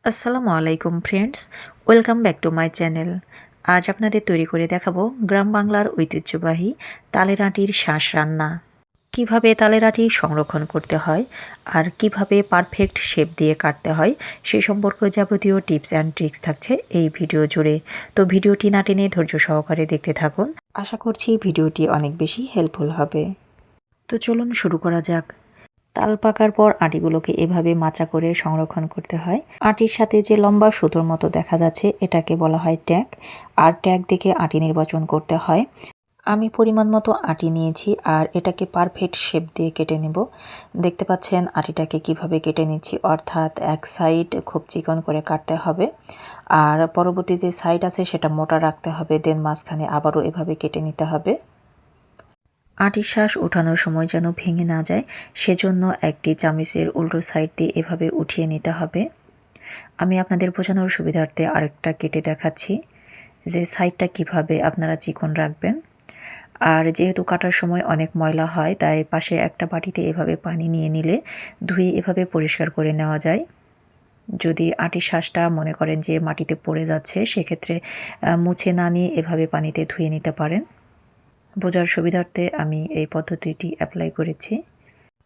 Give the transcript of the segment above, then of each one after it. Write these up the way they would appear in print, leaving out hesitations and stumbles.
আসসালামু আলাইকুম friends, welcome back to my channel. আজ আপনাদের তৈরি করে দেখাবো গ্রাম বাংলার ঐতিহ্যবাহী তালের আটির শাঁস রান্না। কিভাবে তালের আটি সংরক্ষণ করতে হয় আর কিভাবে পারফেক্ট শেপ দিয়ে কাটতে হয় সে সম্পর্কে যাবতীয় টিপস অ্যান্ড ট্রিক্স থাকছে এই ভিডিও জুড়ে। তো ভিডিওটি না টেনে ধৈর্য সহকারে দেখতে থাকুন। আশা করছি ভিডিওটি অনেক বেশি হেল্পফুল হবে। তো চলুন শুরু করা যাক। তাল পাকার পর আটিগুলোকে এভাবে মাচা করে সংরক্ষণ করতে হয়। আটির সাথে যে লম্বা সুতোর মতো দেখা যাচ্ছে এটাকে বলা হয় ট্যাগ, আর ট্যাগ দেখে আটি নির্বাচন করতে হয়। আমি পরিমাণ মতো আটি নিয়েছি আর এটাকে পারফেক্ট শেপ দিয়ে কেটে নেব। দেখতে পাচ্ছেন আটিটাকে কিভাবে কেটে নিচ্ছি, অর্থাৎ এক সাইড খুব চিকন করে কাটতে হবে আর পরবর্তী যে সাইড আছে সেটা মোটা রাখতে হবে, দেন মাঝখানে আবারও এভাবে কেটে নিতে হবে। আটির শাঁস ওঠানোর সময় যেন ভেঙে না যায় সেজন্য একটি চামিচের উল্টো সাইড দিয়ে এভাবে উঠিয়ে নিতে হবে। আমি আপনাদের বোঝানোর সুবিধার্থে আরেকটা কেটে দেখাচ্ছি যে সাইডটা কিভাবে আপনারা চিকন রাখবেন। আর যেহেতু কাটার সময় অনেক ময়লা হয় তাই পাশে একটা বাটিতে এভাবে পানি নিয়ে নিলে ধুয়ে এভাবে পরিষ্কার করে নেওয়া যায়। যদি আটির শাঁসটা মনে করেন যে মাটিতে পড়ে যাচ্ছে সেক্ষেত্রে মুছে না নিয়ে এভাবে পানিতে ধুয়ে নিতে পারেন। বোঝার সুবিধার্থে আমি এই পদ্ধতিটি অ্যাপ্লাই করেছি।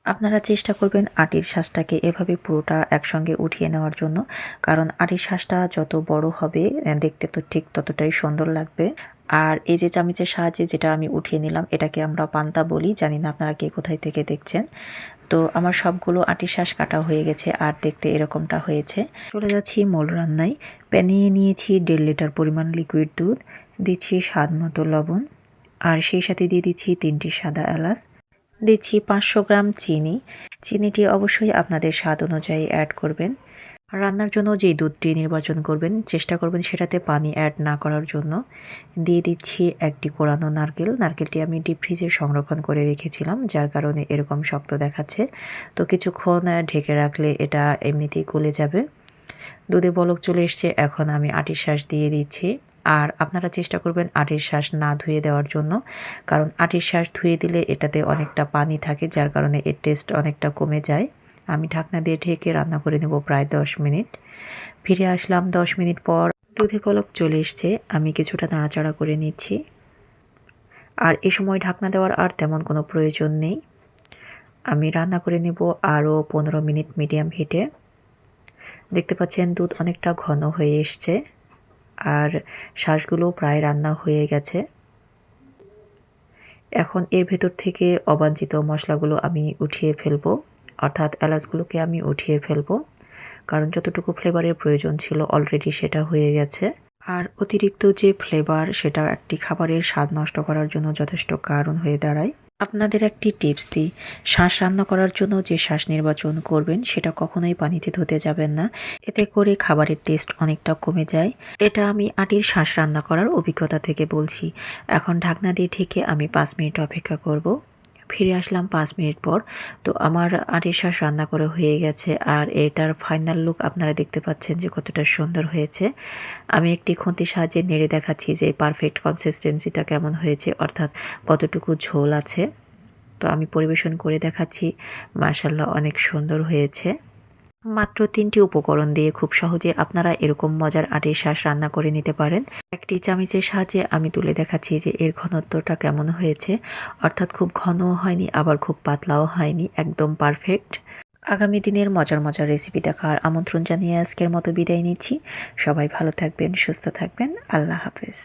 আপনারা চেষ্টা করবেন আটির শাঁসটাকে এভাবে পুরোটা একসঙ্গে উঠিয়ে নেওয়ার জন্য, কারণ আটির শাঁসটা যত বড় হবে দেখতে তো ঠিক ততটাই সুন্দর লাগবে। আর এই যে চামচের সাহায্যে যেটা আমি উঠিয়ে নিলাম এটাকে আমরা পান্তা বলি, জানি না আপনারা কে কোথায় থেকে দেখছেন। তো আমার সবগুলো আটির শাঁস কাটা হয়ে গেছে আর দেখতে এরকমটা হয়েছে। চলে যাচ্ছি মূল রান্নায়। প্যানে নিয়েছি 1.5 লিটার পরিমাণ লিকুইড দুধ, দিচ্ছি স্বাদ মতো লবণ আর সেই সাথে দিয়ে দিচ্ছি 3টি সাদা এলাচ, দিচ্ছি 500 গ্রাম চিনি। চিনিটি অবশ্যই আপনাদের স্বাদ অনুযায়ী অ্যাড করবেন। রান্নার জন্য যেই দুধটি নির্বাচন করবেন চেষ্টা করবেন সেটাতে পানি অ্যাড না করার জন্য। দিয়ে দিচ্ছি একটি কোরানো নারকেল। নারকেলটি আমি ডিপ ফ্রিজে সংরক্ষণ করে রেখেছিলাম, যার কারণে এরকম শক্ত দেখাচ্ছে। তো কিছুক্ষণ ঢেকে রাখলে এটা এমনিতেই গলে যাবে। দুধে বলক চলে এসছে, এখন আমি আটির শাঁস দিয়ে দিচ্ছি। আর আপনারা চেষ্টা করবেন আটির শাঁস না ধুয়ে দেওয়ার জন্য, কারণ আটির শাঁস ধুয়ে দিলে এটাতে অনেকটা পানি থাকে, যার কারণে এর টেস্ট অনেকটা কমে যায়। আমি ঢাকনা দিয়ে ঢেকে রান্না করে নেব প্রায় 10 মিনিট। ফিরে আসলাম 10 মিনিট পর। দুধে বলক চলে এসছে, আমি কিছুটা নাড়াচাড়া করে নিচ্ছি। আর এ সময় ঢাকনা দেওয়ার আর তেমন কোনো প্রয়োজন নেই। আমি রান্না করে নেব আরও 15 মিনিট মিডিয়াম হিটে। দেখতে পাচ্ছেন দুধ অনেকটা ঘন হয়ে এসছে আর শাঁসগুলো প্রায় রান্না হয়ে গেছে। এখন এর ভেতর থেকে অবাঞ্ছিত মশলাগুলো আমি উঠিয়ে ফেলবো, অর্থাৎ এলাচগুলোকে আমি উঠিয়ে ফেলবো, কারণ যতটুকু ফ্লেভারের প্রয়োজন ছিল অলরেডি সেটা হয়ে গেছে। আর অতিরিক্ত যে ফ্লেভার সেটা একটি খাবারের স্বাদ নষ্ট করার জন্য যথেষ্ট কারণ হয়ে দাঁড়ায়। আপনাদের একটি টিপস দিই, শাঁস রান্না করার জন্য যে শাঁস নির্বাচন করবেন সেটা কখনোই পানিতে ধুতে যাবেন না, এতে করে খাবারের টেস্ট অনেকটা কমে যায়। এটা আমি আটির শাঁস রান্না করার অভিজ্ঞতা থেকে বলছি। এখন ঢাকনা দিয়ে ঢেকে আমি 5 মিনিট অপেক্ষা করব। ফিরে আসলাম 5 মিনিট পর। তো আমার আটির শাঁস রান্না করে হয়ে গেছে আর এটার ফাইনাল লুক আপনারা দেখতে পাচ্ছেন যে কতটা সুন্দর হয়েছে। আমি একটি খুন্তির সাহায্যে নেড়ে দেখাচ্ছি যে পারফেক্ট কনসিস্টেন্সিটা কেমন হয়েছে, অর্থাৎ কতটুকু ঝোল আছে। তো আমি পরিবেশন করে দেখাচ্ছি, মাশাআল্লাহ অনেক সুন্দর হয়েছে। মাত্র 3টি উপকরণ দিয়ে খুব সহজে আপনারা এরকম মজার আটির শাঁস রান্না করে নিতে পারেন। একটি চামচের সাহায্যে আমি তুলে দেখাচ্ছি যে এর ঘনত্বটা কেমন হয়েছে, অর্থাৎ খুব ঘনও হয়নি আবার খুব পাতলাও হয়নি, একদম পারফেক্ট। আগামী দিনের মজার মজার রেসিপি দেখার আমন্ত্রণ জানিয়ে আজকের মতো বিদায় নিচ্ছি। সবাই ভালো থাকবেন, সুস্থ থাকবেন। আল্লাহ হাফেজ।